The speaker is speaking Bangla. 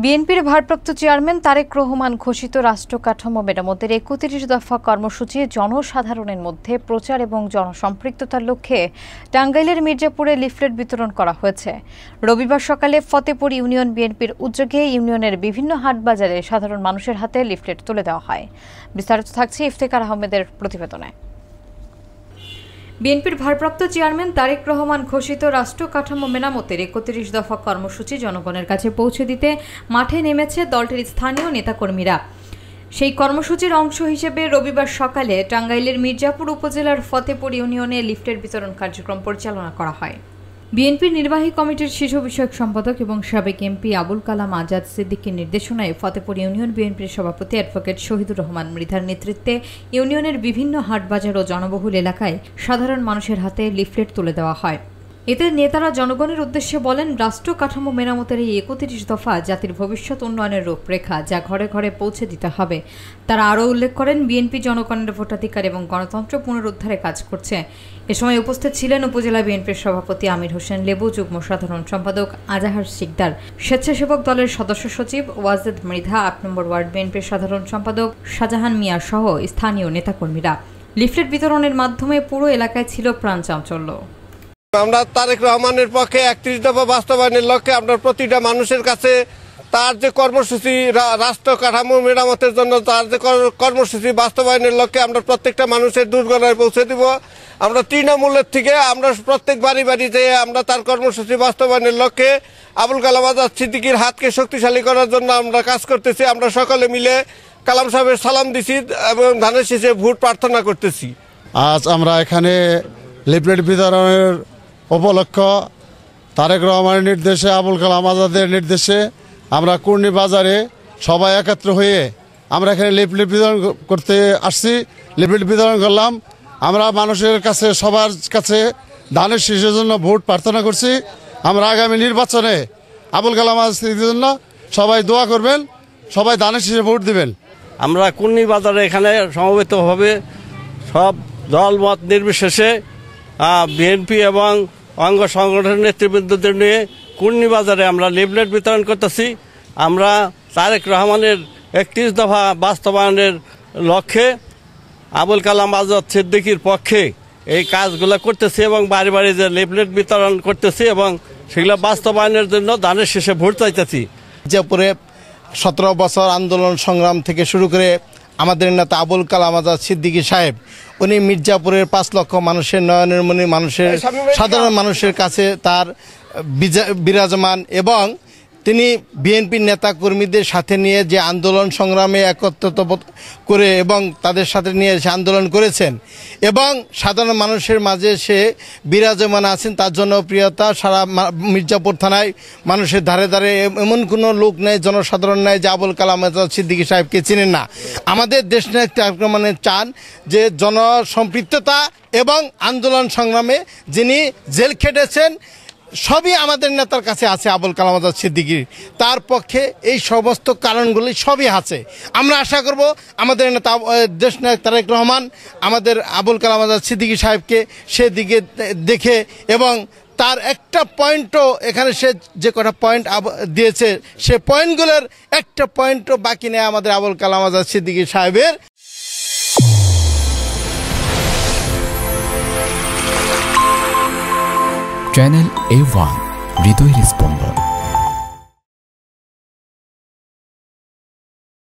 বিএনপির ভারপ্রাপ্ত চেয়ারম্যান তারেক রহমান ঘোষিত রাষ্ট্র কাঠামো মেরামতের ৩১ দফা কর্মসূচি জনসাধারণের মধ্যে প্রচার এবং জনসম্পৃক্ততার লক্ষ্যে টাঙ্গাইলের মির্জাপুরে লিফলেট বিতরণ করা হয়েছে। রবিবার সকালে ফতেপুর ইউনিয়ন বিএনপির উদ্যোগে ইউনিয়নের বিভিন্ন হাটবাজারে সাধারণ মানুষের হাতে লিফলেট তুলে দেওয়া হয়। বিস্তারিত থাকছে ইফতেখার আহমেদের প্রতিবেদনে। বিএনপির ভারপ্রাপ্ত চেয়ারম্যান তারেক রহমান ঘোষিত রাষ্ট্র কাঠামো মেরামতের ৩১ দফা কর্মসূচি জনগণের কাছে পৌঁছে দিতে মাঠে নেমেছে দলটির স্থানীয় নেতাকর্মীরা। সেই কর্মসূচির অংশ হিসেবে রবিবার সকালে টাঙ্গাইলের মির্জাপুর উপজেলার ফতেপুর ইউনিয়নে লিফলেট বিতরণ কার্যক্রম পরিচালনা করা হয়। বিএনপির নির্বাহী কমিটির শিশু বিষয়ক সম্পাদক এবং সাবেক এমপি আবুল কালাম আজাদ সিদ্দিকীর নির্দেশনায় ফতেপুর ইউনিয়ন বিএনপির সভাপতি অ্যাডভোকেট শহীদুর রহমান মৃধার নেতৃত্বে ইউনিয়নের বিভিন্ন হাটবাজার ও জনবহুল এলাকায় সাধারণ মানুষের হাতে লিফলেট তুলে দেওয়া হয়। এতে নেতারা জনগণের উদ্দেশ্যে বলেন, রাষ্ট্র কাঠামো মেরামতের এই ৩১ দফা জাতির ভবিষ্যৎ উন্নয়নের রূপরেখা, যা ঘরে ঘরে পৌঁছে দিতে হবে। তারা আরও উল্লেখ করেন, বিএনপি জনগণের ভোটাধিকার এবং গণতন্ত্র পুনরুদ্ধারে কাজ করছে। এ সময় উপস্থিত ছিলেন উপজেলা বিএনপির সভাপতি আমির হোসেন লেবু, যুগ্ম সাধারণ সম্পাদক আজাহার শিকদার, স্বেচ্ছাসেবক দলের সদস্য সচিব ওয়াজেদ মৃধা, ৮ নম্বর ওয়ার্ড বিএনপির সাধারণ সম্পাদক শাহজাহান মিয়া সহ স্থানীয় নেতাকর্মীরা। লিফলেট বিতরণের মাধ্যমে পুরো এলাকায় ছিল প্রাণ চাঞ্চল্য। আমরা তারেক রহমানের পক্ষে ৩১ দফা বাস্তবায়নের লক্ষ্যে আমরা প্রতিটা মানুষের কাছে তার যে কর্মসূচি রাষ্ট্র কাঠামো মেরামতের জন্য তার যে কর্মসূচি বাস্তবায়নের লক্ষ্যে আমরা প্রত্যেকটা মানুষের দুর্গণায় পৌঁছে দিব। আমরা তৃণমূলের থেকে আমরা প্রত্যেক বাড়ি বাড়ি যেয়ে আমরা তার কর্মসূচি বাস্তবায়নের লক্ষ্যে আবুল কালাম আজাদ সিদ্দিকীর হাতকে শক্তিশালী করার জন্য আমরা কাজ করতেছি। আমরা সকলে মিলে কালাম সাহেবের সালাম দিছি এবং ধানের শীষে ভোট প্রার্থনা করতেছি। আজ আমরা এখানে লিফলেট বিতরণের উপলক্ষ তারেক রহমানের নির্দেশে, আবুল কালাম আজাদের নির্দেশে আমরা কুর্নি বাজারে সবাই একত্র হয়ে আমরা এখানে লিফলেট বিতরণ করতে আসছি। লিফলেট বিতরণ করলাম। আমরা মানুষের কাছে, সবার কাছে ধানের শীষের জন্য ভোট প্রার্থনা করছি। আমরা আগামী নির্বাচনে আবুল কালাম আজাদের জন্য সবাই দোয়া করবেন, সবাই ধানের শীষে ভোট দিবেন। আমরা কুর্নি বাজারে এখানে সমবেতভাবে সব দল মত নির্বিশেষে বিএনপি এবং অঙ্গ সংগঠনের নেতৃবৃন্দদের নিয়ে কুর্নি বাজারে আমরা লিফলেট বিতরণ করতেছি। আমরা তারেক রহমানের ৩১ দফা বাস্তবায়নের লক্ষ্যে আবুল কালাম আজাদ সিদ্দিকীর পক্ষে এই কাজগুলো করতেছি এবং বাড়ি বাড়ি যে লিফলেট বিতরণ করতেছি এবং সেগুলো বাস্তবায়নের জন্য ধানের শীষে ভোট চাইতেছি। মির্জাপুরে ১৭ বছর আন্দোলন সংগ্রাম থেকে শুরু করে আমাদের নেতা আবুল কালাম আজাদ সিদ্দিকী সাহেব, উনি মির্জাপুরের ৫ লক্ষ মানুষের নয়নের মণি, মানুষের সাধারণ মানুষের কাছে তার বিরাজমান এবং তিনি বিএনপির নেতা কর্মীদের সাথে নিয়ে যে আন্দোলন সংগ্রামে একত্রিত করে এবং তাদের সাথে নিয়ে সে আন্দোলন করেছেন এবং সাধারণ মানুষের মাঝে সে বিরাজমান আছেন। তার জনপ্রিয়তা সারা মির্জাপুর থানায় মানুষের ধারে ধারে এমন কোনো লোক নেই, জনসাধারণ নেই যে আবুল কালাম আজাদ সিদ্দিকী সাহেবকে চিনেন না। আমাদের দেশ নেত্রী তারেক রহমান চান যে জনসম্পৃক্ততা এবং আন্দোলন সংগ্রামে যিনি জেল খেটেছেন সবই আমাদের নেতার কাছে আছে। আবুল কালাম আজাদ সিদ্দিকীর তার পক্ষে এই সমস্ত কারণগুলি সবই আছে। আমরা আশা করব আমাদের নেতা দেশনায়ক তারেক রহমান আমাদের আবুল কালাম আজাদ সিদ্দিকী সাহেবকে সেদিকে দেখে এবং তার একটা পয়েন্টও এখানে সে যে কটা পয়েন্ট দিয়েছে সে পয়েন্টগুলোর একটা পয়েন্টও বাকি নেই আমাদের আবুল কালাম আজাদ সিদ্দিকী সাহেবের। চ্যানেল A1 হৃদয়ের স্পন্দন।